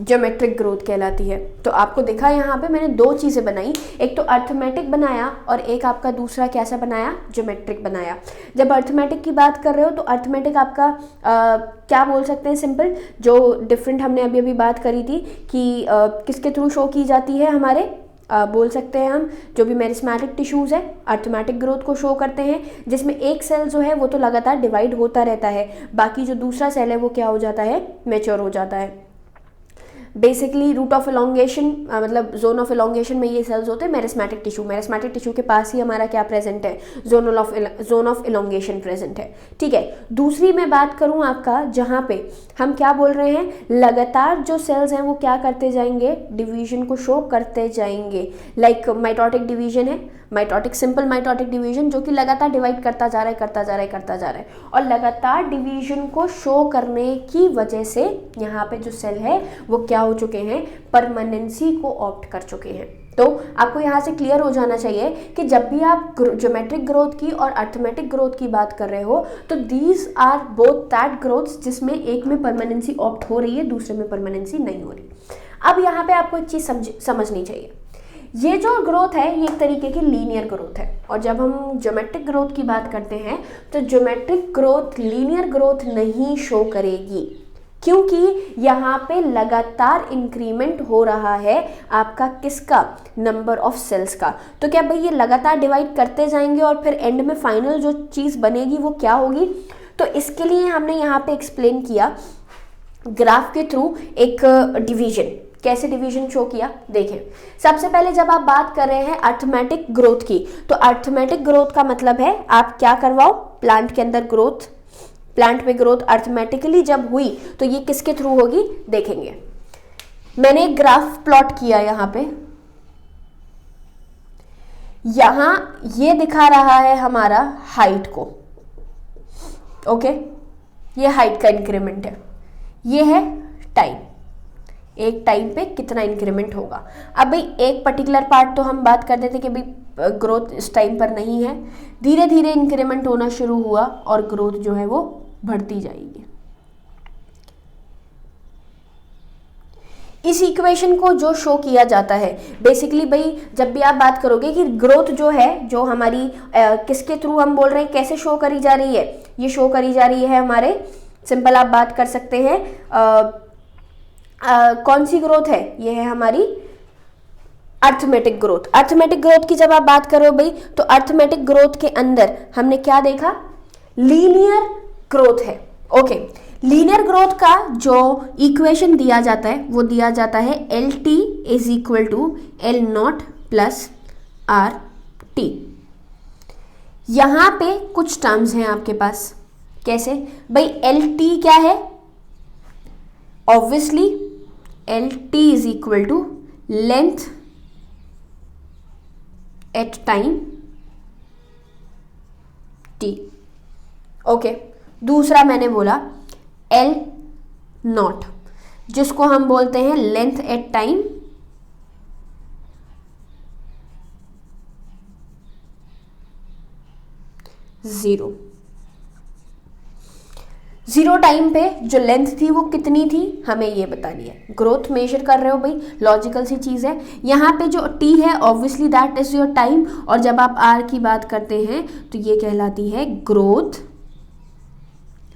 ज्योमेट्रिक ग्रोथ कहलाती है। तो आपको दिखा यहाँ पे मैंने 2 चीज़ें बनाई, एक तो अर्थमेटिक बनाया और एक आपका दूसरा कैसा बनाया, ज्योमेट्रिक बनाया। जब अर्थमेटिक की बात कर रहे हो तो अर्थमेटिक आपका क्या बोल सकते हैं, सिंपल, जो डिफरेंट हमने अभी अभी बात करी थी कि किसके थ्रू शो की जाती है, हमारे बोल सकते हैं हम जो भी मेरिस्मेटिक टिश्यूज़ है अर्थमेटिक ग्रोथ को शो करते हैं, जिसमें एक सेल जो है वो तो लगातार डिवाइड होता रहता है, बाकी जो दूसरा सेल है वो क्या हो जाता है, मैच्योर हो जाता है। बेसिकली रूट ऑफ इलोंगेशन मतलब जोन ऑफ इलोंगेशन में ये सेल्स होते हैं मेरिस्मेटिक टिश्यू के पास ही हमारा क्या प्रेजेंट है, जोन ऑफ इलोंगेशन प्रेजेंट है। ठीक है, दूसरी मैं बात करूं आपका, जहां पे हम क्या बोल रहे हैं, लगातार जो सेल्स हैं वो क्या करते जाएंगे, डिवीजन को शो करते जाएंगे। लाइक माइटोटिक डिवीजन है, माइटोटिक सिंपल माइटोटिक डिवीजन जो कि लगातार डिवाइड करता जा रहा है और लगातार डिवीजन को शो करने की वजह से यहाँ पे जो सेल है वो क्या हो चुके हैं, परमानेंसी को ऑप्ट कर चुके हैं। तो आपको यहाँ से क्लियर हो जाना चाहिए कि जब भी आप ज्योमेट्रिक ग्रोथ की और अर्थमेटिक ग्रोथ की बात कर रहे हो तो these are both that growths जिसमें एक में परमानेंसी ऑप्ट हो रही है, दूसरे में परमानेंसी नहीं हो रही। अब यहाँ पे आपको एक चीज़ समझनी चाहिए, ये जो ग्रोथ है ये एक तरीके की लीनियर ग्रोथ है, और जब हम ज्योमेट्रिक ग्रोथ की बात करते हैं तो ज्योमेट्रिक ग्रोथ लीनियर ग्रोथ नहीं शो करेगी, क्योंकि यहाँ पे लगातार इंक्रीमेंट हो रहा है आपका किसका, नंबर ऑफ सेल्स का। तो क्या भाई ये लगातार डिवाइड करते जाएंगे और फिर एंड में फाइनल जो चीज़ बनेगी वो क्या होगी। तो इसके लिए हमने यहाँ पे एक्सप्लेन किया ग्राफ के थ्रू एक डिवीजन, कैसे डिवीजन शो किया। देखें, सबसे पहले जब आप बात कर रहे हैं अर्थमेटिक ग्रोथ की, तो अर्थमेटिक ग्रोथ का मतलब है आप क्या करवाओ, प्लांट के अंदर ग्रोथ, प्लांट में ग्रोथ अर्थमेटिकली जब हुई तो ये किसके थ्रू होगी, देखेंगे। मैंने एक ग्राफ प्लॉट किया यहाँ पे, यहां ये दिखा रहा है हमारा हाइट को, ओके, ये हाइट का इंक्रीमेंट है, ये है टाइम, एक टाइम पे कितना इंक्रीमेंट होगा। अब भाई एक पर्टिकुलर पार्ट तो हम बात कर देते कि भाई ग्रोथ इस टाइम पर नहीं है, धीरे धीरे इंक्रीमेंट होना शुरू हुआ और ग्रोथ जो है वो बढ़ती जाएगी। इस इक्वेशन को जो शो किया जाता है बेसिकली, भाई जब भी आप बात करोगे कि ग्रोथ जो है, जो हमारी किसके थ्रू हम बोल रहे हैं, कैसे शो करी जा रही है, ये शो करी जा रही है हमारे, सिंपल आप बात कर सकते हैं कौन सी ग्रोथ है, ये है हमारी अर्थमेटिक ग्रोथ। अर्थमेटिक ग्रोथ की जब आप बात करो भाई, तो अर्थमेटिक ग्रोथ के अंदर हमने क्या देखा, लीनियर ग्रोथ है। ओके, लीनियर ग्रोथ का जो इक्वेशन दिया जाता है वो दिया जाता है LT is equal to L0 plus RT। यहां पे कुछ टर्म्स हैं आपके पास, कैसे भाई, LT क्या है, obviously LT is equal to length at time T। Okay, दूसरा मैंने बोला L0 जिसको हम बोलते हैं length at time zero time पे जो लेंथ थी वो कितनी थी हमें ये बतानी है। ग्रोथ मेजर कर रहे हो भाई, लॉजिकल सी चीज़ है। यहाँ पे जो T है obviously that is your time, और जब आप R की बात करते हैं तो ये कहलाती है growth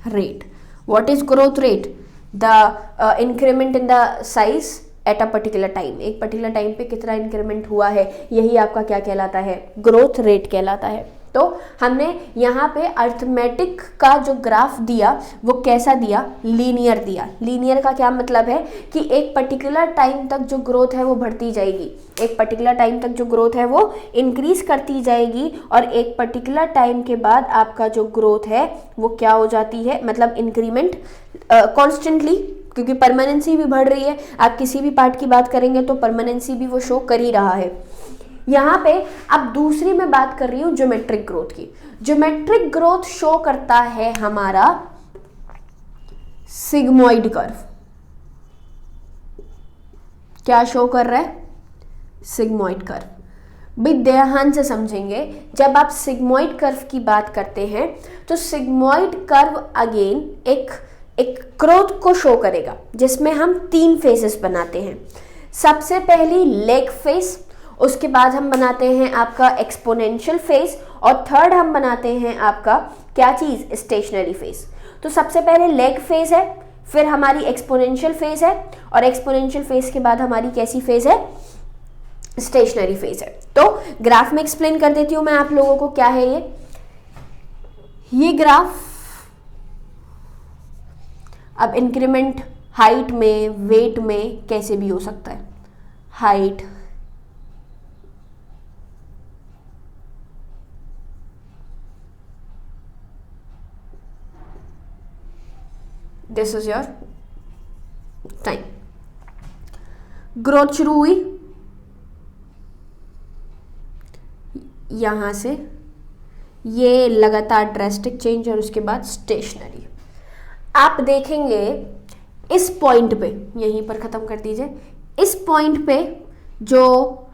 rate. What is growth rate, the increment in the size at a particular time, एक पर्टिकुलर टाइम पे कितना इंक्रीमेंट हुआ है, यही आपका क्या कहलाता है, ग्रोथ रेट कहलाता है। तो हमने यहाँ पे अर्थमेटिक का जो ग्राफ दिया वो कैसा दिया, लीनियर दिया। लीनियर का क्या मतलब है कि एक पर्टिकुलर टाइम तक जो ग्रोथ है वो बढ़ती जाएगी, एक पर्टिकुलर टाइम तक जो ग्रोथ है वो इंक्रीज करती जाएगी, और एक पर्टिकुलर टाइम के बाद आपका जो ग्रोथ है वो क्या हो जाती है, मतलब इंक्रीमेंट कॉन्स्टेंटली, क्योंकि परमानेंसी भी बढ़ रही है। आप किसी भी पार्ट की बात करेंगे तो परमानेंसी भी वो शो कर ही रहा है। यहाँ पे अब दूसरी मैं बात कर रही हूँ ज्योमेट्रिक ग्रोथ की। ज्योमेट्रिक ग्रोथ शो करता है हमारा सिग्मोइड कर्व। क्या शो कर रहा है? Sigmoid curve. भी ध्यान से समझेंगे, जब आप सिग्मोइड कर्व की बात करते हैं तो सिग्मोइड कर्व अगेन एक ग्रोथ को शो करेगा जिसमें हम 3 फेसेस बनाते हैं। सबसे पहली लेग फेस, उसके बाद हम बनाते हैं आपका एक्सपोनेंशियल फेस, और थर्ड हम बनाते हैं आपका क्या चीज? Stationary phase. तो सबसे पहले लेग फेस है, फिर हमारी एक्सपोनेंशियल फेस है, और एक्सपोनेंशियल फेस के बाद हमारी कैसी फेस है? स्टेशनरी फेस है। तो ग्राफ में एक्सप्लेन कर देती हूं मैं आप लोगों को क्या है ये ग्राफ। अब इंक्रीमेंट हाइट में, वेट में कैसे भी हो सकता है। Height, this is your time. Growth शुरू हुई यहां से, ये लगातार ड्रेस्टिक चेंज, और उसके बाद स्टेशनरी। आप देखेंगे इस पॉइंट पे, यहीं पर ख़त्म कर दीजिए, इस पॉइंट पे जो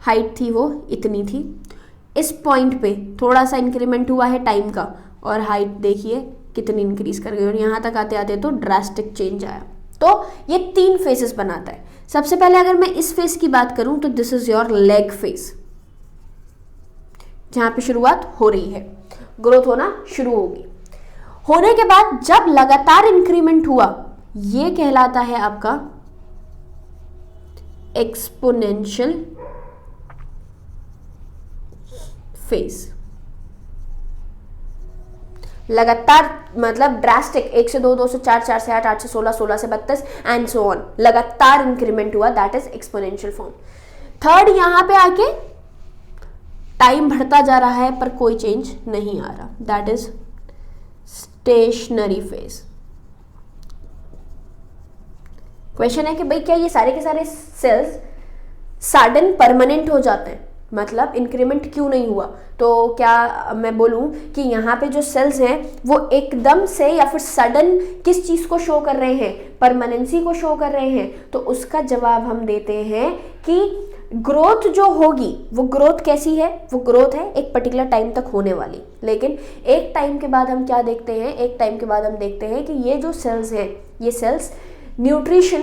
हाइट थी वो इतनी थी, इस पॉइंट पे थोड़ा सा इंक्रीमेंट हुआ है टाइम का, और हाइट देखिए कितनी इंक्रीज कर गई, और यहाँ तक आते आते तो ड्रास्टिक चेंज आया। तो ये 3 फेसेस बनाता है। सबसे पहले अगर मैं इस फेस की बात करूं तो this is your leg face, जहां पे शुरुआत हो रही है, ग्रोथ होना शुरू होगी। होने के बाद जब लगातार इंक्रीमेंट हुआ, ये कहलाता है आपका एक्सपोनेंशियल फेज। लगातार मतलब ड्रास्टिक, 1 से 2, 2 से 4, 4 से 8, 8 से 16, 16 से 32 एंड सो ऑन, लगातार इंक्रीमेंट हुआ, that is exponential form. Third, यहां पे आके टाइम बढ़ता जा रहा है पर कोई चेंज नहीं आ रहा, that is stationary phase. Question है कि भाई क्या ये सारे के सारे सेल्स सडन परमानेंट हो जाते हैं? मतलब इंक्रीमेंट क्यों नहीं हुआ? तो क्या मैं बोलूं कि यहाँ पे जो सेल्स हैं वो एकदम से या फिर सडन किस चीज को शो कर रहे हैं? परमानेंसी को शो कर रहे हैं। तो उसका जवाब हम देते हैं कि ग्रोथ जो होगी वो ग्रोथ कैसी है? वो ग्रोथ है एक पर्टिकुलर टाइम तक होने वाली, लेकिन एक टाइम के बाद हम क्या देखते हैं? एक टाइम के बाद हम देखते हैं कि ये जो सेल्स हैं, ये सेल्स न्यूट्रिशन,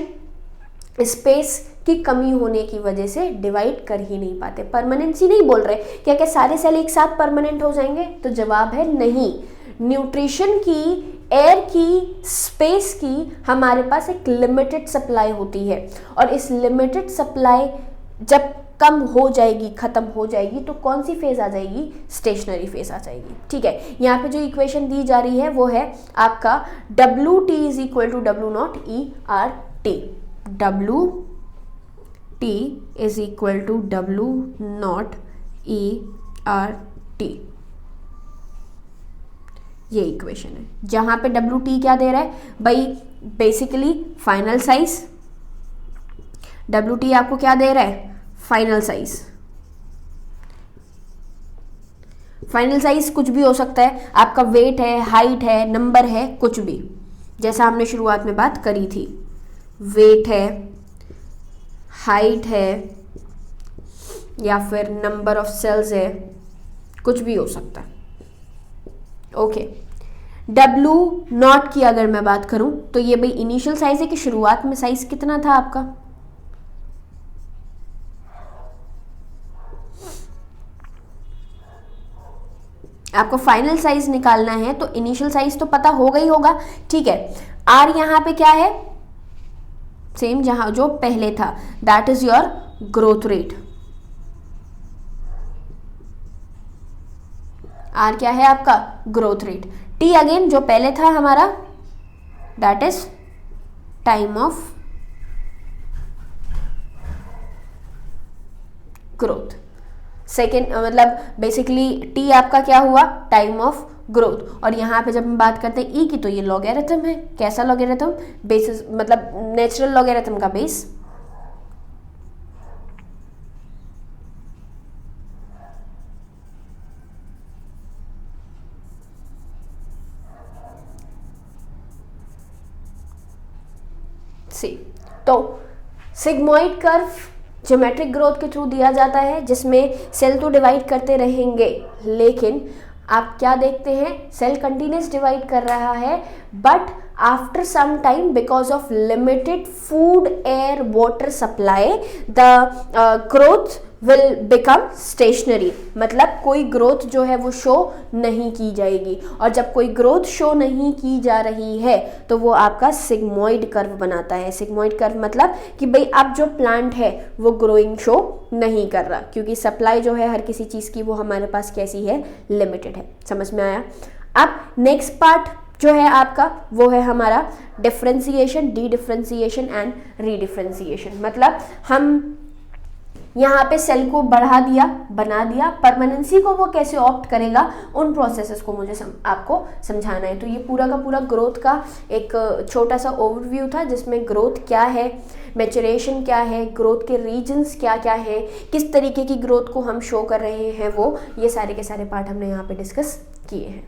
स्पेस की कमी होने की वजह से डिवाइड कर ही नहीं पाते। परमानेंसी नहीं बोल रहे, क्या क्या सारे सेल एक साथ परमानेंट हो जाएंगे? तो जवाब है नहीं। न्यूट्रिशन की, एयर की, स्पेस की हमारे पास एक लिमिटेड सप्लाई होती है, और इस लिमिटेड सप्लाई जब कम हो जाएगी, खत्म हो जाएगी, तो कौन सी फेज आ जाएगी? स्टेशनरी फेज आ जाएगी। ठीक है, यहाँ पे जो इक्वेशन दी जा रही है वो है आपका WT is equal to W0 ERT। WT is equal to W0 ERT, ये इक्वेशन है। जहां पे WT क्या दे रहा है भाई? Basically final size. WT आपको क्या दे रहा है? Final size. फाइनल साइज कुछ भी हो सकता है, आपका वेट है, हाइट है, नंबर है, कुछ भी, जैसा हमने शुरुआत में बात करी थी। वेट है, हाइट है, या फिर नंबर ऑफ सेल्स है, कुछ भी हो सकता है। ओके, W0 की अगर मैं बात करूं तो ये भाई इनिशियल साइज है कि शुरुआत में साइज कितना था आपका? आपको फाइनल साइज निकालना है तो इनिशियल साइज तो पता होगा ही होगा। ठीक है, R यहां पे क्या है? सेम जहां जो पहले था, that is your growth rate. R क्या है आपका? Growth rate. T अगेन जो पहले था हमारा, that is time of growth. Second मतलब बेसिकली T आपका क्या हुआ? Time of growth. और यहाँ पे जब हम बात करते हैं E की, तो ये लॉगरिथम है। कैसा लॉगरिथम? बेसिस मतलब नेचुरल लॉगरिथम का बेस। सी। तो सिग्मोइड कर्व ज्योमेट्रिक ग्रोथ के थ्रू दिया जाता है, जिसमें सेल तो डिवाइड करते रहेंगे, लेकिन आप क्या देखते हैं, सेल कंटिन्यूस डिवाइड कर रहा है, but after some time because of limited food air water supply the growth will become stationary. मतलब कोई ग्रोथ जो है वो शो नहीं की जाएगी, और जब कोई ग्रोथ शो नहीं की जा रही है तो वो आपका सिग्मोइड कर्व बनाता है। सिग्मोइड कर्व मतलब कि भाई अब जो प्लांट है वो ग्रोइंग शो नहीं कर रहा, क्योंकि सप्लाई जो है हर किसी चीज़ की वो हमारे पास कैसी है, लिमिटेड है। समझ में आया? अब नेक्स्ट पार्ट जो है आपका वो है हमारा differentiation, D differentiation and redifferentiation. मतलब हम यहाँ पे सेल को बढ़ा दिया, बना दिया, परमानेंसी को वो कैसे ऑप्ट करेगा, उन प्रोसेसेस को मुझे आपको समझाना है। तो ये पूरा का पूरा ग्रोथ का एक छोटा सा ओवरव्यू था, जिसमें ग्रोथ क्या है, मैचुरेशन क्या है, ग्रोथ के रीजन्स क्या क्या है, किस तरीके की ग्रोथ को हम शो कर रहे हैं, वो ये सारे के सारे पार्ट हमने यहाँ पे डिस्कस किए हैं।